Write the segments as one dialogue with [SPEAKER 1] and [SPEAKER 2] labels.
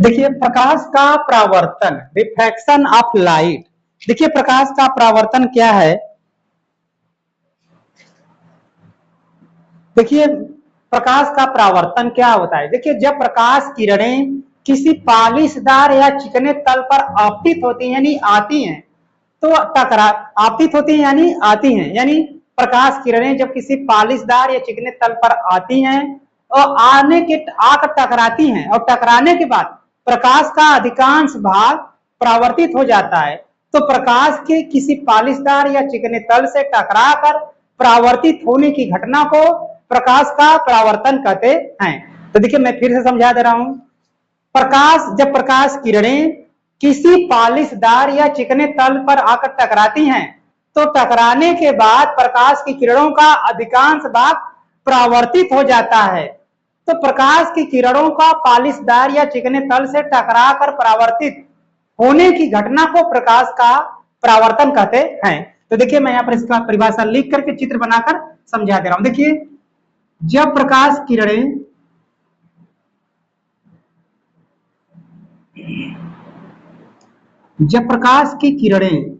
[SPEAKER 1] देखिए प्रकाश का परावर्तन, रिफ्रैक्शन ऑफ लाइट। देखिए प्रकाश का परावर्तन क्या है। देखिए प्रकाश का परावर्तन क्या होता है। देखिए जब प्रकाश किरणें किसी पालिशदार या चिकने तल पर आपतित होती हैं यानी आती हैं तो टकरा आपतित होती हैं यानी आती हैं, यानी प्रकाश किरणें जब किसी पालिशदार या चिकने तल पर आती हैं और आकर टकराती हैं और टकराने के बाद प्रकाश का अधिकांश भाग परावर्तित हो जाता है। तो प्रकाश के किसी पालिशदार या चिकने तल से टकराकर परावर्तित होने की घटना को प्रकाश का परावर्तन कहते हैं। तो देखिए मैं फिर से समझा दे रहा हूं। जब प्रकाश किरणें किसी पालिशदार या चिकने तल पर आकर टकराती हैं तो टकराने के बाद प्रकाश की किरणों का अधिकांश भाग परावर्तित हो जाता है। तो प्रकाश की किरणों का पालिशदार या चिकने तल से टकराकर परावर्तित होने की घटना को प्रकाश का परावर्तन कहते हैं। तो देखिए मैं यहाँ पर इसका परिभाषा लिख करके चित्र बनाकर समझा दे रहा हूं। देखिए जब प्रकाश किरणें जब प्रकाश की किरणें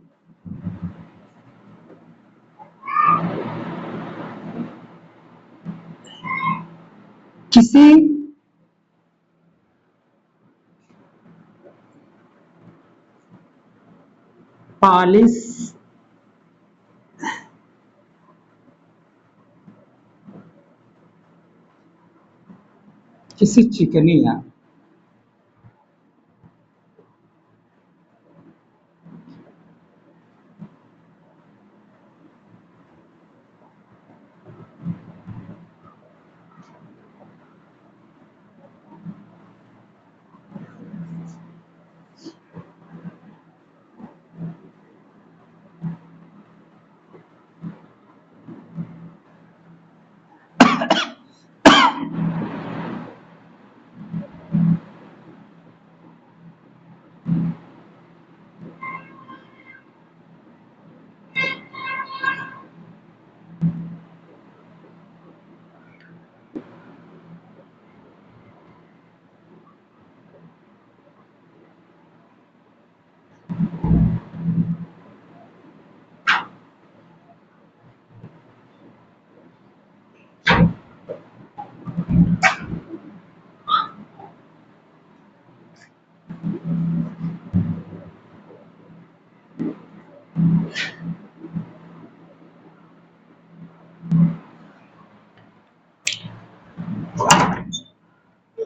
[SPEAKER 1] किसी पालिश किसी चिकनी या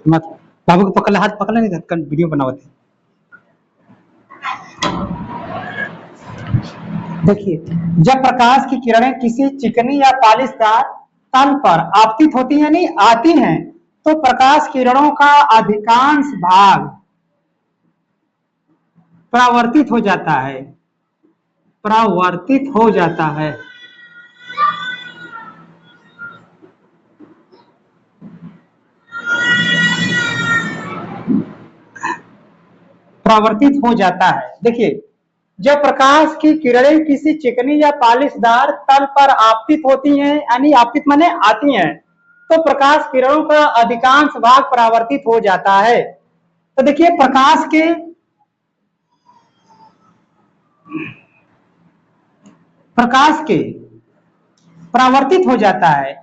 [SPEAKER 1] मत बाबू को पकड़ हाथ पकड़ लेंगे वीडियो बनावत। देखिए जब प्रकाश की किरणें किसी चिकनी या पालिशदार तल पर आपतित होती हैं यानी आती हैं तो प्रकाश किरणों का अधिकांश भाग परावर्तित हो जाता है। परावर्तित हो जाता है। परावर्तित हो जाता है। देखिए जब प्रकाश की किरणें किसी चिकनी या पालिशदार तल पर आपतित होती हैं यानी आपतित माने आती हैं तो प्रकाश किरणों का अधिकांश भाग परावर्तित हो जाता है। तो देखिए प्रकाश के परावर्तित हो जाता है।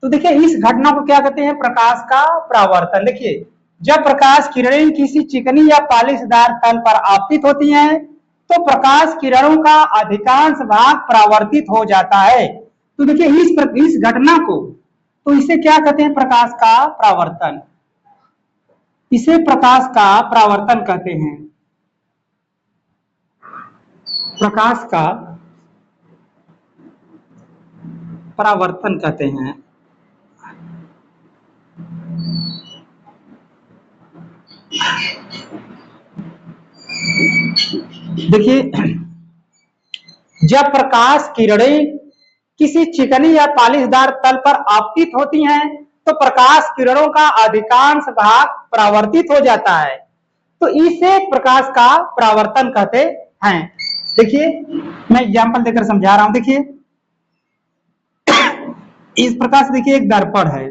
[SPEAKER 1] तो देखिए इस घटना को क्या कहते हैं, प्रकाश का परावर्तन। देखिए जब प्रकाश किरणें किसी चिकनी या पालिशदार तल पर आपतित होती हैं तो प्रकाश किरणों का अधिकांश भाग परावर्तित हो जाता है। तो देखिए इस घटना को तो इसे क्या कहते हैं, प्रकाश का परावर्तन। इसे प्रकाश का परावर्तन कहते हैं। प्रकाश का परावर्तन कहते हैं। देखिए जब प्रकाश किरणें किसी चिकनी या पालिशदार तल पर आपतित होती हैं तो प्रकाश किरणों का अधिकांश भाग परावर्तित हो जाता है। तो इसे प्रकाश का परावर्तन कहते हैं। देखिए मैं एग्जांपल देकर समझा रहा हूं। देखिए इस प्रकार से देखिए एक दर्पण है।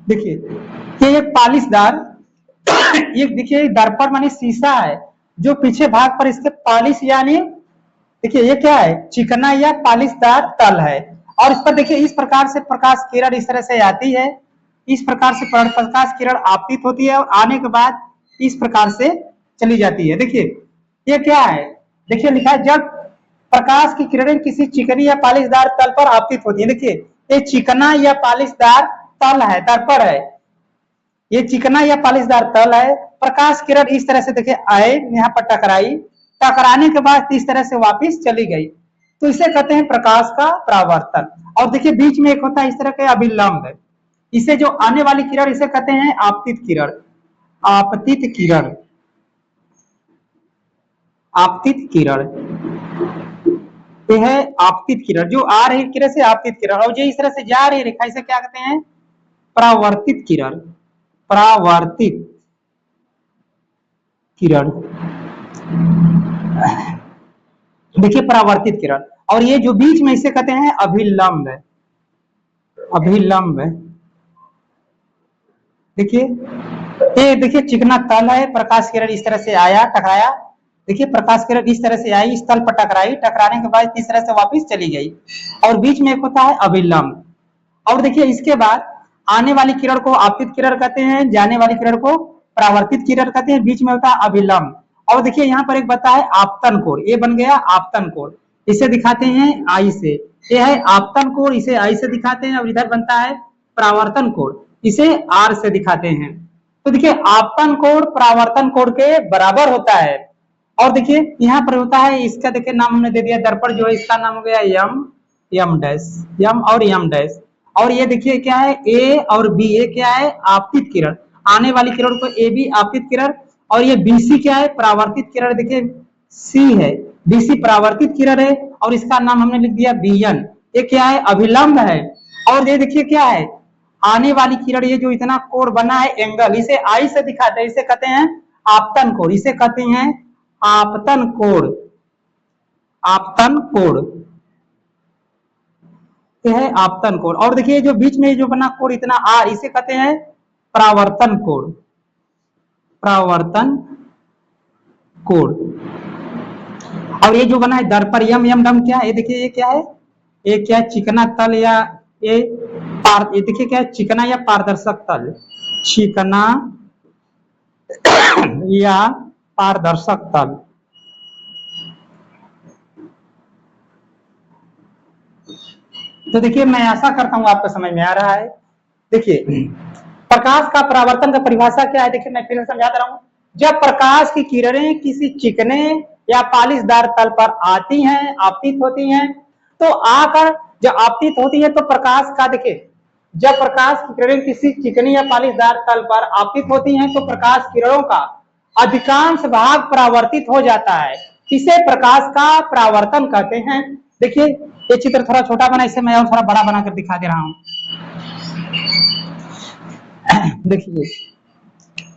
[SPEAKER 1] देखिए ये एक पालिशदार, ये देखिए दर्पण माने शीशा है, जो पीछे भाग पर इसके पालिश यानी देखिए ये क्या है, चिकना या पालिशदार तल है। और इस पर देखिए इस प्रकार से प्रकाश किरण इस तरह से आती है, इस प्रकार से प्रकाश किरण आपतित होती है और आने के बाद इस प्रकार से चली जाती है। देखिए ये क्या है, देखिए लिखा है जब प्रकाश की किरणें किसी चिकनी या पालिशदार तल पर आपतित होती है। देखिए ये चिकना या पालिशदार तल है, दर्पण है, ये चिकना या पालिशदार तल है। प्रकाश किरण इस तरह से देखिए आए, यहाँ पर टकराई, टकराने के बाद इस तरह से वापस चली गई, तो इसे कहते हैं प्रकाश का परावर्तन। और देखिए बीच में एक होता है इस तरह के अभिलंब, इसे जो आने वाली किरण इसे कहते हैं आपतित किरण, आपतित किरण, आपतित किरण, ये है आपतित किरण, जो आ रही किरण से आपतित किरण, और जो इस तरह से जा रही रेखा इसे क्या कहते हैं, परावर्तित किरण, परावर्तित किरण। देखिए परावर्तित किरण, और ये जो बीच में इसे कहते हैं अभिलंब, अभिलंब। देखिए ये देखिए चिकना तल है, प्रकाश किरण इस तरह से आया, टकराया, देखिए प्रकाश किरण इस तरह से आई, इस तल पर टकराई, टकराने के बाद इस तरह से वापस चली गई, और बीच में एक होता है अभिलंब। और देखिए इसके बाद आने वाली किरण को आपतित किरण कहते हैं, जाने वाली किरण को परावर्तित किरण कहते हैं, बीच में होता है अभिलंब। और देखिए यहाँ पर एक बता है आपतन कोण, ये बन गया आपतन कोण, इसे दिखाते हैं आई से, ये है आपतन कोण, इसे आई से दिखाते हैं, और इधर बनता है परावर्तन कोण, इसे आर से दिखाते हैं। तो देखिए आपतन कोण परावर्तन कोण के बराबर होता है। और देखिए यहाँ पर होता है, इसका देखिए नाम हमने दे दिया, दर्पण जो है इसका नाम हो गया यम, यम डैश, यम और यम डैश। और ये देखिए क्या है, ए और बी, ये क्या है आपतित किरण, आने वाली किरण को ए बी आपतित किरण, और ये बीसी क्या है परावर्तित किरण, देखिए सी है, बीसी परावर्तित किरण है, और इसका नाम हमने लिख दिया बीएन, ये क्या है अभिलंब है। और ये देखिए क्या है आने वाली किरण, ये जो इतना कोण बना है एंगल, इसे आई से दिखाते हैं, इसे कहते हैं आपतन कोण, इसे कहते हैं आपतन कोण, आपतन कोण, ये है आपतन कोण। और देखिए जो बीच में जो बना कोण इतना आर, इसे कहते हैं परावर्तन कोण, परावर्तन कोण। और ये जो बना है दर्पण यम, यम डम क्या है, ये देखिए ये क्या है, ये क्या है चिकना तल या ये ये देखिए क्या है चिकना या पारदर्शक तल, चिकना या पारदर्शक तल। तो देखिए मैं आशा करता हूं आपको समझ में आ रहा है। देखिए प्रकाश का परावर्तन का परिभाषा क्या है, देखिए मैं फिर समझा दे रहा हूं, जब प्रकाश की किरणें किसी चिकने या पालिशदार तल पर आती हैं, आपतित होती हैं, तो आकर जब आपतित होती है तो प्रकाश का देखिए, जब प्रकाश की किरणें किसी चिकनी या पालिशदार तल पर आपतित होती हैं तो प्रकाश किरणों का अधिकांश भाग परावर्तित हो जाता है, इसे प्रकाश का परावर्तन कहते हैं। देखिए ये चित्र थोड़ा छोटा बना, इसे मैं और थोड़ा बड़ा बनाकर दिखा दे रहा हूं। देखिए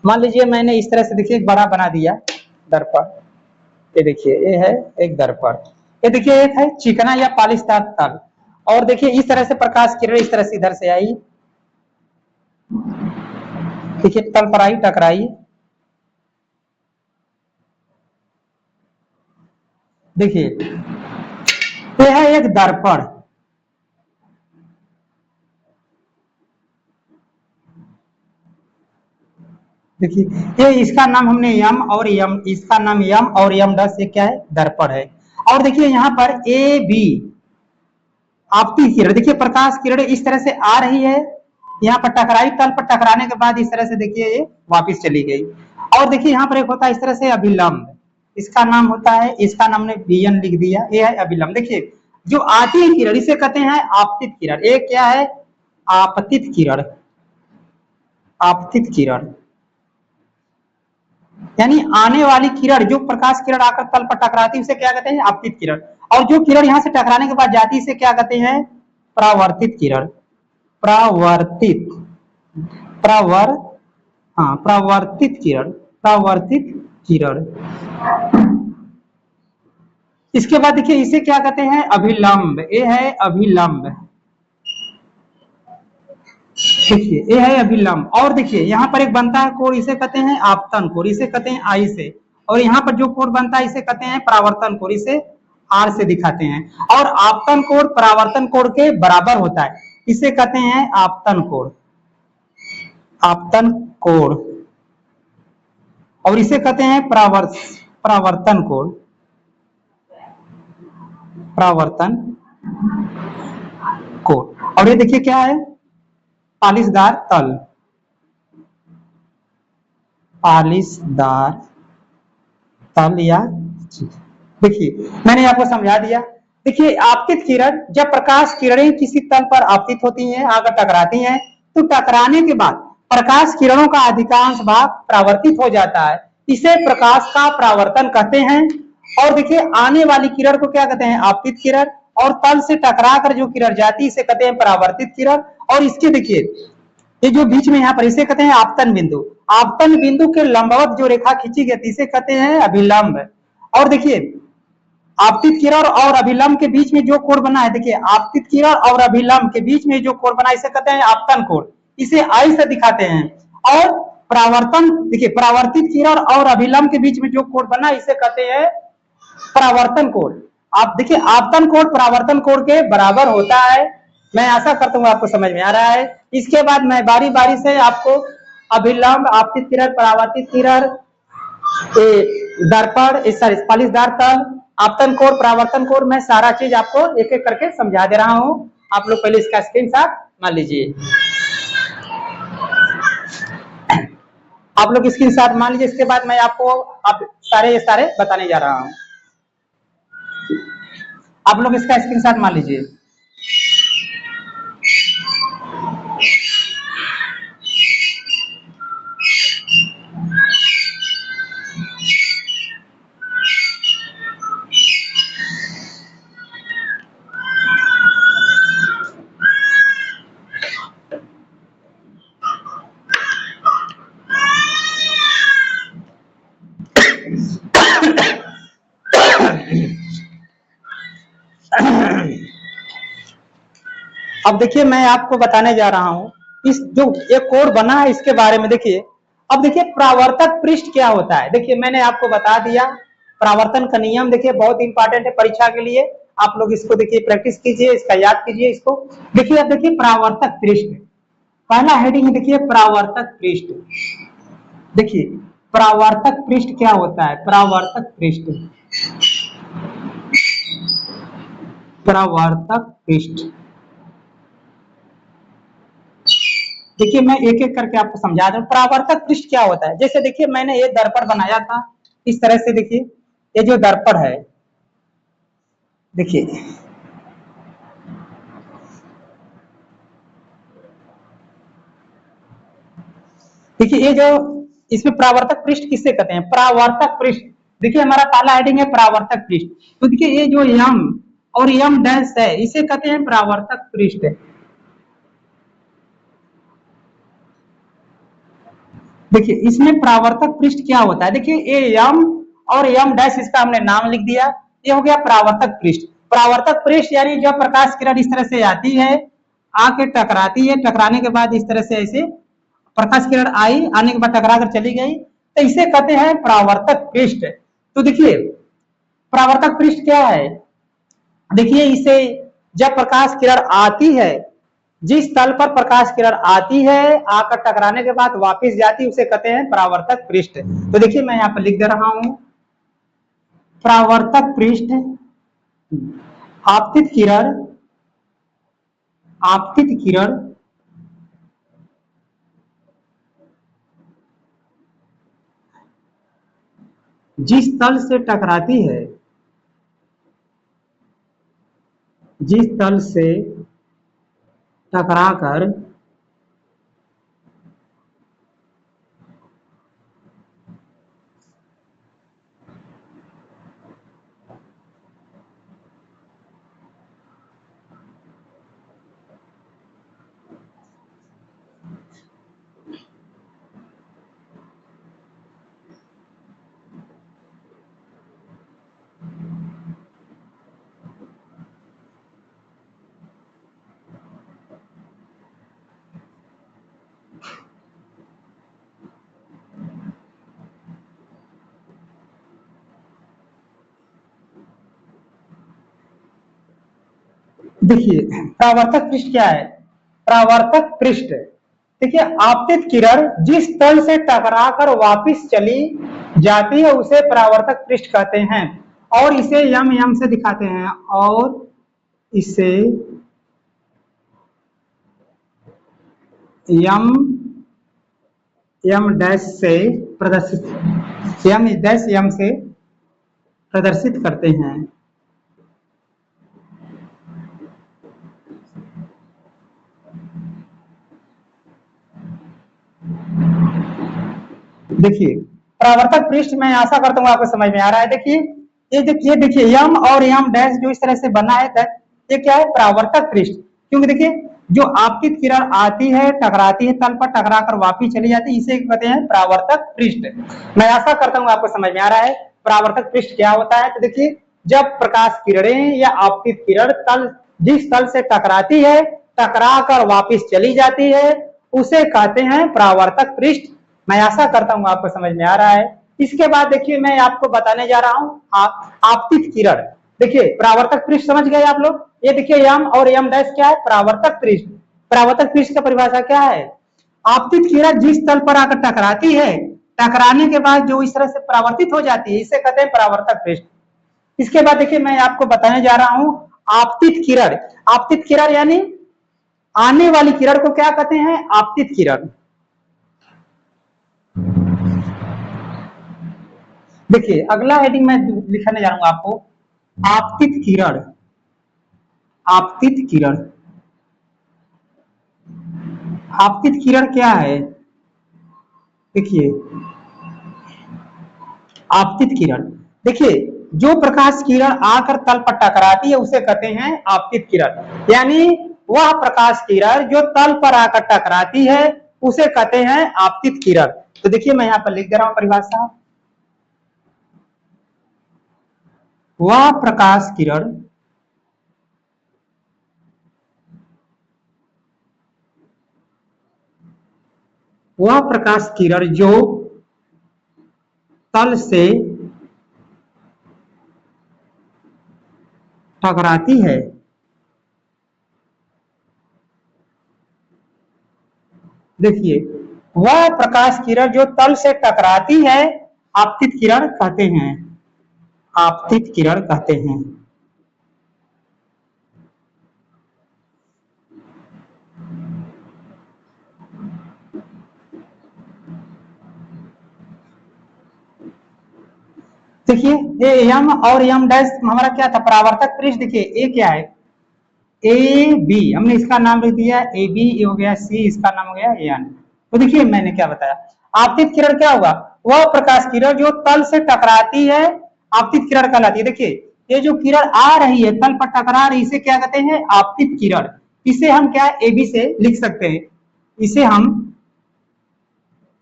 [SPEAKER 1] मान लीजिए मैंने इस तरह से देखिए एक बड़ा बना दिया दर्पण, ये देखिए ये है एक दर्पण, ये देखिए एक है चिकना या पालिशदार तल, और देखिए इस तरह से प्रकाश किरण इस तरह से इधर से आई, देखिए तल पर आई, टकराई, देखिए ये है एक दर्पण, देखिए ये इसका नाम हमने यम और यम, इसका नाम यम और यम डस, ये क्या है दर्पण है। और देखिए यहाँ पर ए बी आपतित किरण, देखिए प्रकाश किरण इस तरह से आ रही है, यहाँ पर टकराई, तल पर टकराने के बाद इस तरह से देखिए ये वापस चली गई। और देखिए यहाँ पर एक होता है इस तरह से अभिलंब, इसका नाम होता है, इसका नाम ने बीएन लिख दिया, ये है अभिलंब। देखिए जो आती है किरण इसे कहते हैं आपतित किरण, एक क्या है आपतित किरण, आपतित किरण यानी आने वाली किरण, जो प्रकाश किरण आकर तल पर टकराती है उसे क्या कहते हैं आपतित किरण, और जो किरण यहां से टकराने के बाद जाती है इसे क्या कहते हैं परावर्तित किरण, परावर्तित, प्रवर हाँ परावर्तित किरण, परावर्तित किरण। इसके बाद देखिए इसे क्या कहते हैं अभिलंब, ये है अभिलंब, देखिए ये है अभिलंब, और देखिए यहाँ पर एक बनता है कोण, इसे कहते हैं आपतन कोण, इसे कहते हैं आई से। और यहाँ पर जो कोण बनता है इसे कहते हैं परावर्तन कोण, इसे आर से दिखाते हैं। और आपतन कोण परावर्तन कोण के बराबर होता है, इसे कहते हैं आपतन कोण, आपतन कोण। और इसे कहते हैं परावर्तन कोण, परावर्तन कोण। और ये देखिए क्या है, पालिशदार तल, पालिशदार तल या देखिए मैंने आपको समझा दिया। देखिए आपतित किरण, जब प्रकाश किरणें किसी तल पर आपतित होती हैं, आकर टकराती हैं, तो टकराने के बाद प्रकाश किरणों का अधिकांश भाग परावर्तित हो जाता है, इसे प्रकाश का परावर्तन कहते हैं। और देखिए आने वाली किरण को क्या कहते हैं, आपतित किरण। और तल से टकरा कर जो किरण जाती है इसे कहते हैं परावर्तित किरण। और इसके देखिए ये जो बीच में यहाँ पर इसे कहते हैं आपतन बिंदु, आपतन बिंदु के लंबवत जो रेखा खींची गई इसे कहते हैं अभिलंब। और देखिए आपतित किरण और अभिलंब के बीच में जो कोण बना है, देखिए आपतित किरण और अभिलंब के बीच में जो कोण बना है इसे कहते हैं आपतन कोण, इसे आई से दिखाते हैं। और परावर्तन, देखिए परावर्तित किरण और अभिलंब के बीच में जो कोण बना इसे कहते हैं परावर्तन कोण। आप देखिए आपतन कोण परावर्तन कोण के बराबर होता है। मैं आशा करता हूँ आपको समझ में आ रहा है। इसके बाद मैं बारी बारी से आपको अभिलंब, आपतित किरण, परावर्तित किरण, दर्पण, पालिशदार तल, आपतन कोण, परावर्तन कोण, मैं सारा चीज आपको एक एक करके समझा दे रहा हूँ। आप लोग पहले इसका स्क्रीनशॉट मान लीजिए, आप लोग स्क्रीनशॉट मान लीजिए। इसके बाद मैं आपको आप सारे बताने जा रहा हूँ, आप लोग इसका स्क्रीनशॉट मान लीजिए। अब देखिए मैं आपको बताने जा रहा हूं इस जो ये कोड बना है इसके बारे में। देखिए अब देखिए परावर्तक पृष्ठ क्या होता है। देखिए मैंने आपको बता दिया परावर्तन का नियम, देखिए बहुत इंपॉर्टेंट है परीक्षा के लिए। आप लोग इसको देखिए प्रैक्टिस कीजिए, इसका याद कीजिए इसको। देखिए अब देखिए परावर्तक पृष्ठ, पहला हेडिंग है देखिए परावर्तक पृष्ठ। देखिए परावर्तक पृष्ठ क्या होता है, परावर्तक पृष्ठ, परावर्तक पृष्ठ। देखिए मैं एक एक करके आपको समझा दूं परावर्तक पृष्ठ क्या होता है। जैसे देखिए मैंने ये दर्पण बनाया था इस तरह से, देखिए ये जो दर्पण है, देखिए देखिए ये जो इसमें परावर्तक पृष्ठ किससे कहते हैं, परावर्तक पृष्ठ। देखिए हमारा पहला हेडिंग है परावर्तक पृष्ठ, तो देखिए ये जो यम और यम डैश है इसे कहते हैं परावर्तक पृष्ठ। देखिए इसमें परावर्तक पृष्ठ क्या होता है, देखिए ये यम और यम डैश इसका हमने नाम लिख दिया, ये हो गया परावर्तक पृष्ठ। परावर्तक पृष्ठ यानी जब प्रकाश किरण इस तरह से आती है, आके टकराती है, टकराने के बाद इस तरह से ऐसे प्रकाश किरण आई, आने के बाद टकरा कर चली गई, तो इसे कहते हैं परावर्तक पृष्ठ। तो देखिए परावर्तक पृष्ठ क्या है, देखिए इसे जब प्रकाश किरण आती है, जिस तल पर प्रकाश किरण आती है आकर टकराने के बाद वापस जाती है उसे कहते हैं परावर्तक पृष्ठ। तो देखिए मैं यहाँ पर लिख दे रहा हूं परावर्तक पृष्ठ, आपतित किरण, आपतित किरण जिस तल से टकराती है, जिस तल से टकराकर देखिए परावर्तक पृष्ठ क्या है? परावर्तक पृष्ठ, देखिए आपतित किरण जिस तल से टकराकर वापस चली जाती है उसे परावर्तक पृष्ठ कहते हैं, और इसे यम यम से दिखाते हैं, और इसे यम यम डैश से प्रदर्शित, यम डैश यम से प्रदर्शित करते हैं। देखिए परावर्तक पृष्ठ, मैं आशा करता हूँ आपको समझ में आ रहा है। देखिए ये देखिए यम और यम डैश जो इस तरह से बना है, ये क्या है? परावर्तक पृष्ठ। क्योंकि देखिए जो आपतित किरण आती है, टकराती है, तल पर टकराकर वापिस चली जाती है, इसे कहते हैं परावर्तक पृष्ठ। मैं आशा करता हूँ आपको समझ में आ रहा है परावर्तक पृष्ठ क्या होता है। तो देखिए जब प्रकाश किरणें या आपतित किरण तल जिस तल से टकराती है, टकरा कर वापिस चली जाती है, उसे कहते हैं परावर्तक पृष्ठ। मैं आशा करता हूँ आपको समझ में आ रहा है। इसके बाद देखिए मैं आपको बताने जा रहा हूँ आपतित किरण। देखिए परावर्तक पृष्ठ समझ गए आप लोग। ये देखिए यम और यम डैश क्या है? परावर्तक पृष्ठ। परावर्तक पृष्ठ का परिभाषा क्या है? आपतित किरण जिस तल पर आकर टकराती है, टकराने के बाद जो इस तरह से परावर्तित हो जाती है, इसे कहते हैं परावर्तक पृष्ठ। इसके बाद देखिए मैं आपको बताने जा रहा हूँ आपतित किरण। आपतित किरण यानी आने वाली किरण को क्या कहते हैं? आपतित किरण। देखिए अगला हेडिंग मैं लिखने जा रहा हूं आपको, आपतित किरण। आपतित किरण, आपतित किरण क्या है? देखिए आपतित किरण, देखिए जो प्रकाश किरण आकर तल पर टकराती है उसे कहते हैं आपतित किरण। यानी वह प्रकाश किरण जो तल पर आकर टकराती है उसे कहते हैं आपतित किरण। तो देखिए मैं यहाँ पर लिख दे रहा हूं परिभाषा। वह प्रकाश किरण वह प्रकाश किरण जो तल से टकराती है, देखिए वह प्रकाश किरण जो तल से टकराती है आपतित किरण कहते हैं। आपतित किरण कहते हैं। देखिए ये यम और यम डैश हमारा क्या था? परावर्तक पृष्ठ। देखिए ए क्या है? ए बी, हमने इसका नाम लिख दिया ए बी, हो गया सी, इसका नाम हो गया एन। तो देखिए मैंने क्या बताया, आपतित किरण क्या होगा? वह प्रकाश किरण जो तल से टकराती है आपतित किरण कहलाती है। देखिए ये जो किरण आ रही है तल पर टकरा रही, इसे क्या कहते हैं? आपतित किरण। इसे हम क्या ए बी से लिख सकते हैं। इसे हम,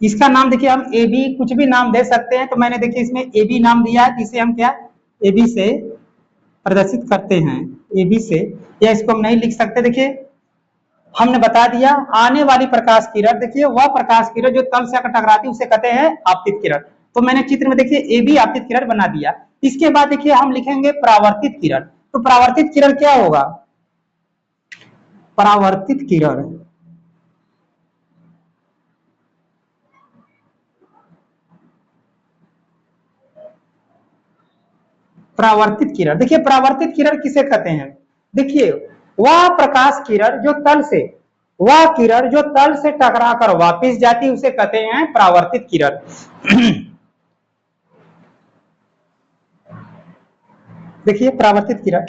[SPEAKER 1] इसका नाम देखिए हम ए बी कुछ भी नाम दे सकते हैं। तो मैंने देखिए इसमें ए बी नाम दिया है, इसे हम क्या ए बी से प्रदर्शित करते हैं। ए बी से, या इसको हम नहीं लिख सकते। देखिए हमने बता दिया आने वाली प्रकाश किरण, देखिए वह प्रकाश किरण जो तल से आकर टकराती है उसे कहते हैं आपतित किरण। तो मैंने चित्र में देखिए ए बी आपतित किरण बना दिया। इसके बाद देखिए हम लिखेंगे परावर्तित किरण। तो परावर्तित किरण क्या होगा? परावर्तित किरण, परावर्तित किरण, देखिए परावर्तित किरण किसे कहते हैं? देखिए वह प्रकाश किरण जो तल से, वह किरण जो तल से टकराकर वापस जाती है उसे कहते हैं परावर्तित किरण। देखिए परावर्तित किरण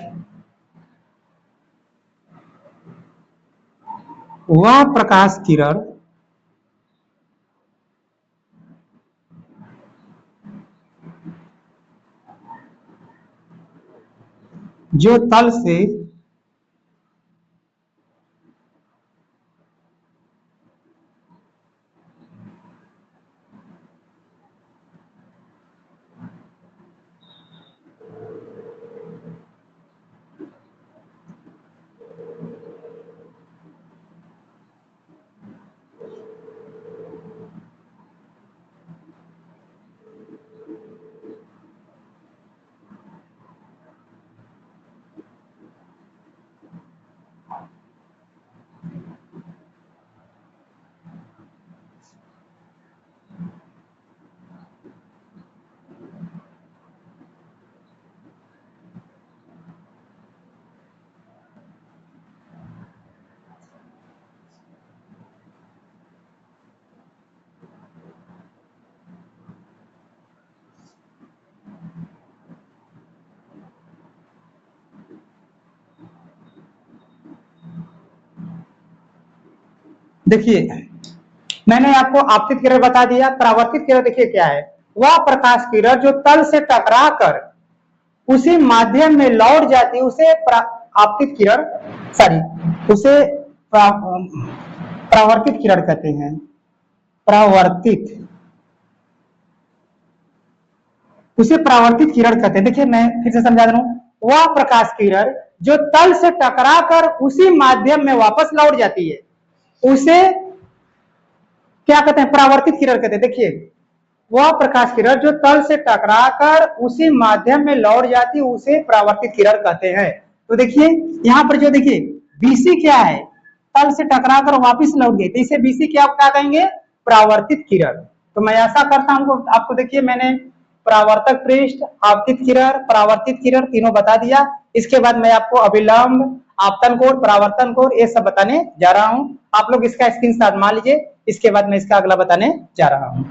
[SPEAKER 1] वह प्रकाश किरण जो तल से देखिए मैंने आपको आपतित किरण बता दिया। परावर्तित किरण देखिए क्या है, वह प्रकाश किरण जो तल से टकरा कर उसी माध्यम में लौट जाती है उसे आपतित किरण, सॉरी, उसे परावर्तित किरण कहते हैं। परावर्तित, उसे परावर्तित किरण कहते हैं। देखिए मैं फिर से समझा दूं, वह प्रकाश किरण जो तल से टकरा कर उसी माध्यम में वापस लौट जाती है उसे क्या कहते हैं, परावर्तित किरण कहते हैं। देखिए वह प्रकाश किरण जो तल से टकराकर उसी माध्यम में लौट जाती है उसे परावर्तित किरण कहते हैं। तो देखिए यहाँ पर जो देखिए बीसी क्या है, तल से टकराकर वापस लौट गई, तो इसे बीसी क्या कहेंगे, परावर्तित किरण। तो मैं ऐसा करता हूँ आपको, देखिए मैंने परावर्तक पृष्ठ, आपतित किरण, परावर्तित किरण तीनों बता दिया। इसके बाद मैं आपको अभिलंब, आपतन कोण, परावर्तन कोण ये सब बताने जा रहा हूं। आप लोग इसका स्क्रीनशॉट मान लीजिए। इसके बाद मैं इसका अगला बताने जा रहा हूं।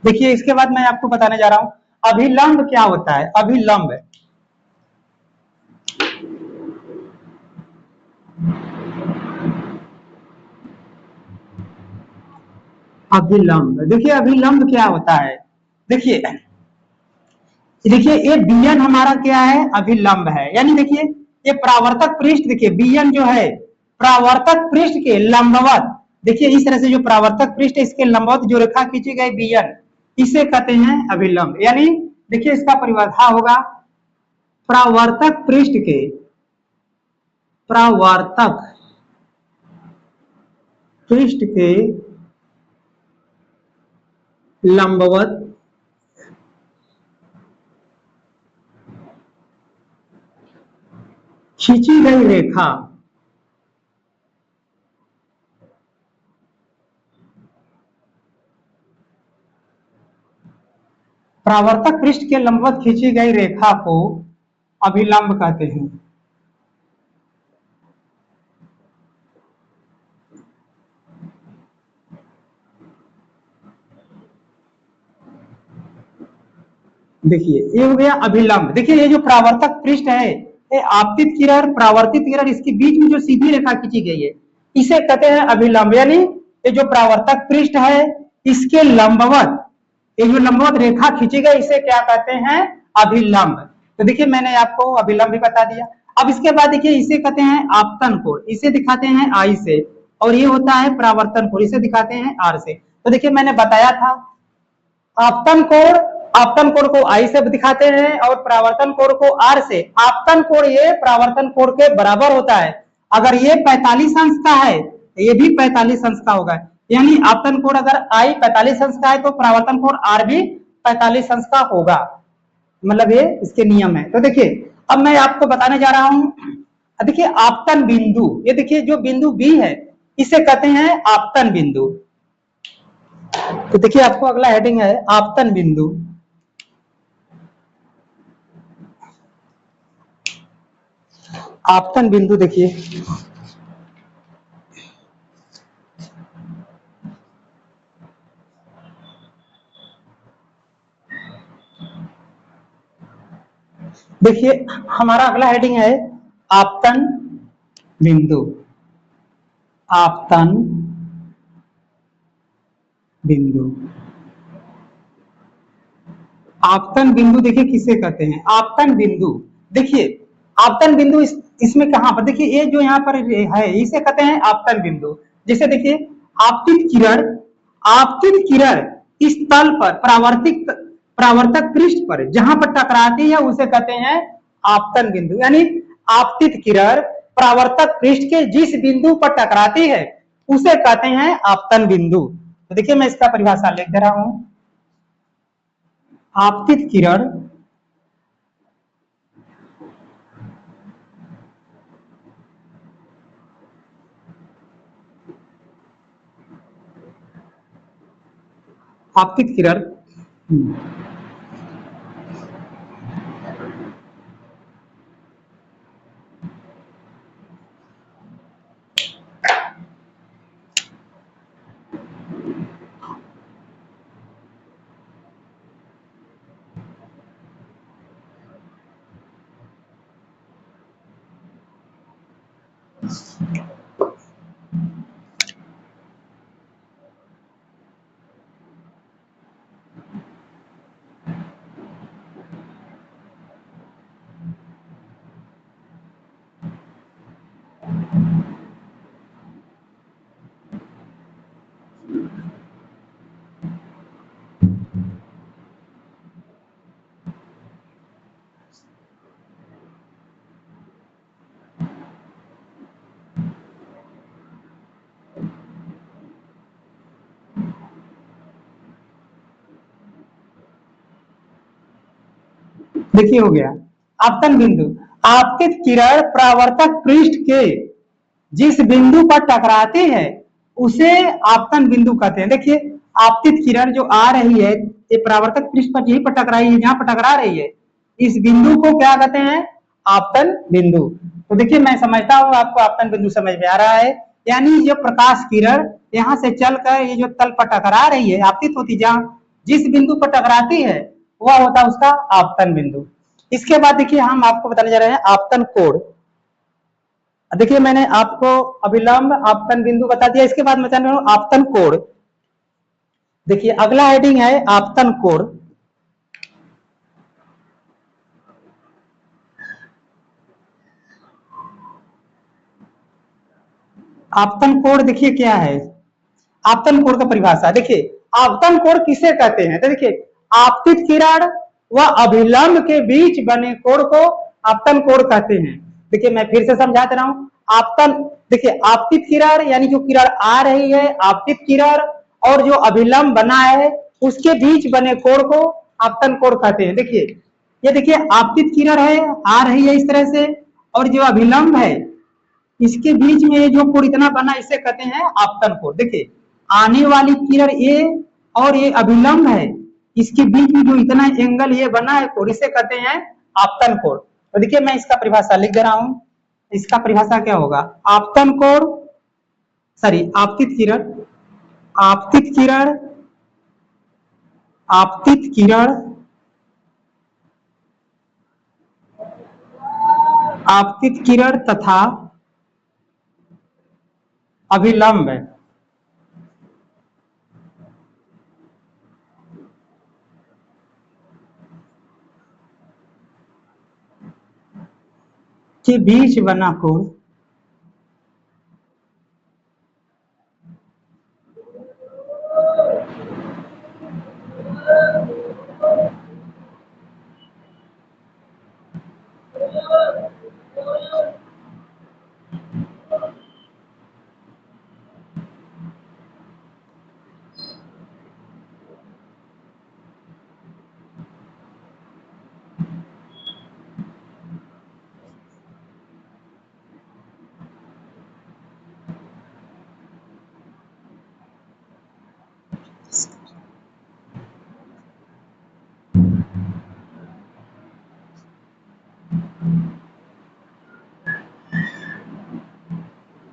[SPEAKER 1] देखिए इसके बाद मैं आपको बताने जा रहा हूं अभिलंब क्या होता है। अभिलंब, अभिलंब देखिए अभिलंब क्या होता है। देखिए देखिए ये बीएन हमारा क्या है, अभिलंब है। यानी देखिए ये परावर्तक पृष्ठ, देखिए बीएन जो है परावर्तक पृष्ठ के लंबवत, देखिए इस तरह से जो परावर्तक पृष्ठ है इसके लंबवत जो रेखा खींची गई बीएन, इसे कहते हैं अभिलंब। यानी देखिए इसका परिभाषा होगा, परावर्तक पृष्ठ के, परावर्तक पृष्ठ के लंबवत खींची गई रेखा परावर्तक पृष्ठ के लंबवत खींची गई रेखा को अभिलंब कहते हैं। देखिए ये हो गया अभिलंब। देखिए ये जो परावर्तक पृष्ठ है, ये आपतित किरण, परावर्तित किरण, इसके बीच में जो सीधी रेखा खींची गई है इसे कहते हैं अभिलंब। यानी ये जो परावर्तक पृष्ठ है इसके लंबवत, ये जो लंबवत रेखा खींची गई इसे क्या कहते हैं, अभिलंब। तो देखिए मैंने आपको अभिलंब भी बता दिया। अब इसके बाद देखिए इसे कहते हैं आपतन कोण, इसे दिखाते हैं आई से, और ये होता है परावर्तन कोण, इसे दिखाते हैं आर से। तो देखिए मैंने बताया था आपतन कोण, आपतन कोण को आई से दिखाते हैं और परावर्तन कोण को आर से। आपतन कोण ये परावर्तन कोण के बराबर होता है। अगर ये 45 अंश का है तो ये भी 45 अंश का होगा। यानी आपतन कोण अगर आई 45 अंश का है तो परावर्तन कोण आर भी 45 अंश का होगा। मतलब ये इसके नियम है। तो देखिए अब मैं आपको बताने जा रहा हूं, देखिए आपतन बिंदु, ये देखिए जो बिंदु बी है इसे कहते हैं आपतन बिंदु। तो देखिए आपको अगला हेडिंग है आपतन बिंदु। आपतन बिंदु देखिए देखिए हमारा अगला हेडिंग है आपतन बिंदु। आपतन बिंदु, आपतन बिंदु देखिए किसे कहते हैं, आपतन बिंदु। देखिए आपतन बिंदु इसमें कहां पर, देखिए ये जो यहाँ पर है इसे कहते हैं आपतन बिंदु। जैसे देखिए आपतित किरण, आपतित किरण इस तल पर परावर्तित, परावर्तक पृष्ठ पर जहां पर टकराती है उसे कहते हैं आपतन बिंदु। यानी आपतित किरण परावर्तक पृष्ठ के जिस बिंदु पर टकराती है उसे कहते हैं आपतन बिंदु। तो देखिए मैं इसका परिभाषा लिख दे रहा हूं, आपतित किरण आपतित किरण हम्म। देखिए हो गया आपतन बिंदु। आपतित किरण परावर्तक पृष्ठ के जिस बिंदु पर टकराती है उसे आपतन बिंदु कहते हैं। देखिए आपतित किरण जो आ रही है ये परावर्तक पृष्ठ पर यहीं पर टकराई है, जहां पर टकरा रही है इस बिंदु को क्या कहते हैं? आपतन बिंदु। तो देखिए मैं समझता हूं आपको आपतन बिंदु समझ में आ रहा है। यानी जो प्रकाश किरण यहां से चलकर ये जो तल पर टकरा रही है आपतित होती जहां जिस बिंदु पर टकराती है वह होता है उसका आपतन बिंदु। इसके बाद देखिए हम आपको बताने जा रहे हैं आपतन कोण। देखिए मैंने आपको अभिलंब आपतन बिंदु बता दिया, इसके बाद मैं बता रहा हूं आपतन कोण। देखिए अगला हेडिंग है आपतन कोण। आपतन कोण देखिए क्या है? आपतन कोण का परिभाषा देखिए आपतन कोण किसे कहते हैं? तो देखिए आपतित किरण व अभिलंब के बीच बने कोण को आपतन कोण कहते हैं। देखिए मैं फिर से समझा दे रहा हूं। आपतन देखिए आपतित किरण यानी जो किरण आ रही है आपतित किरण और जो अभिलंब बना है उसके बीच बने कोण को आपतन कोण कहते हैं। देखिए ये देखिए आपतित किरण है आ रही है इस तरह से और जो अभिलंब है इसके बीच में ये जो कोण इतना बना इसे कहते हैं आपतन कोण। देखिए आने वाली किरण ये और ये अभिलंब है इसके बीच में जो इतना एंगल ये बना है कोण इसे कहते हैं आपतन कोण। तो देखिए मैं इसका परिभाषा लिख दे रहा हूं। इसका परिभाषा क्या होगा? आपतन कोण सॉरी आपतित किरण आपतित किरण आपतित किरण आपतित किरण तथा अभिलंब के बीच बना कोण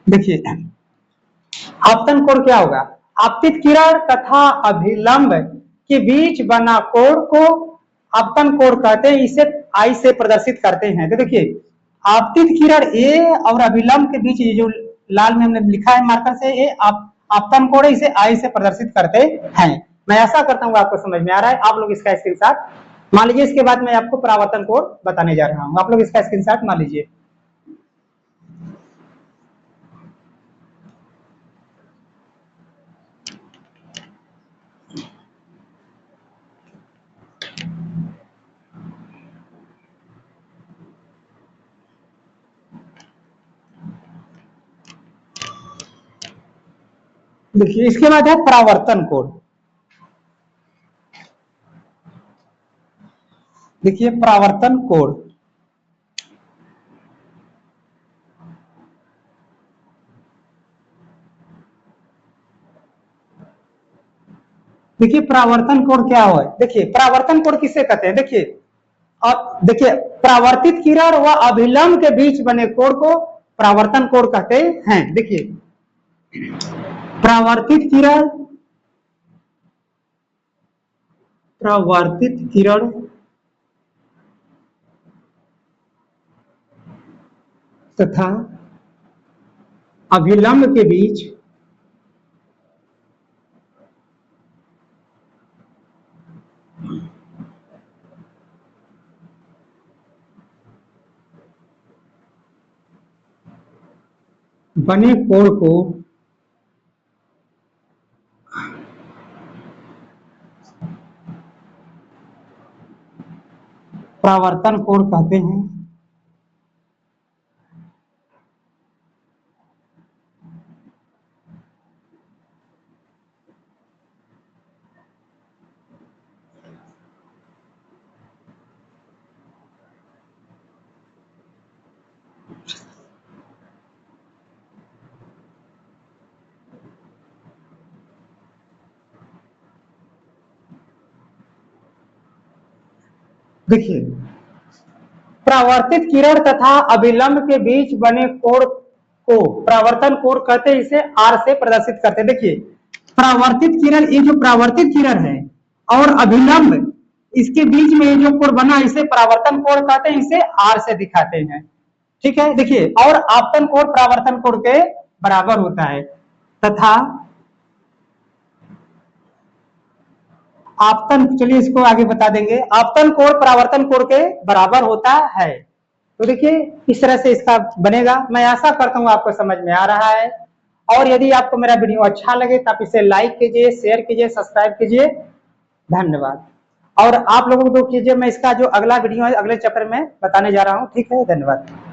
[SPEAKER 1] देखिए आपतन कोण क्या होगा? आपतित किरण तथा अभिलंब के बीच बना कोण को आपतन कोण कहते हैं। इसे आई से प्रदर्शित करते हैं। तो देखिए आपतित किरण ए और अभिलंब के बीच ये जो लाल में हमने लिखा है मार्कर से ये आपतन कोण है, इसे आई से प्रदर्शित करते हैं। मैं आशा करता हूँ आपको समझ में आ रहा है। आप लोग इसका स्क्रीनशॉट मान लीजिए। इसके बाद मैं आपको परावर्तन कोण बताने जा रहा हूँ। आप लोग इसका स्क्रीनशॉट मान लीजिए। देखिए इसके बाद है परावर्तन कोण। देखिए परावर्तन कोण देखिए परावर्तन कोण क्या है, देखिए परावर्तन कोण किसे कहते हैं, देखिए अब देखिए परावर्तित किरण व अभिलंब के बीच बने कोण को परावर्तन कोण कहते हैं। देखिए परावर्तित किरण तथा अभिलंब के बीच बने कोण को परावर्तन कोण कहते हैं। देखिए परावर्तित किरण तथा अभिलंब के बीच बने कोण को परावर्तन कोण कहते हैं, इसे आर से प्रदर्शित करते हैं। देखिए परावर्तित किरण, ये जो परावर्तित किरण है और अभिलंब इसके बीच में जो कोण बना इसे परावर्तन कोण कहते हैं, इसे आर से दिखाते हैं। ठीक है, देखिए और आपतन कोण परावर्तन कोण के बराबर होता है तथा आपतन, चलिए इसको आगे बता देंगे, आपतन कोण परावर्तन कोण के बराबर होता है। तो देखिए इस तरह से इसका बनेगा। मैं आशा करता हूं आपको समझ में आ रहा है, और यदि आपको मेरा वीडियो अच्छा लगे तो आप इसे लाइक कीजिए, शेयर कीजिए, सब्सक्राइब कीजिए। धन्यवाद। और आप लोगों को कीजिए, मैं इसका जो अगला वीडियो है अगले चैप्टर में बताने जा रहा हूं। ठीक है, धन्यवाद।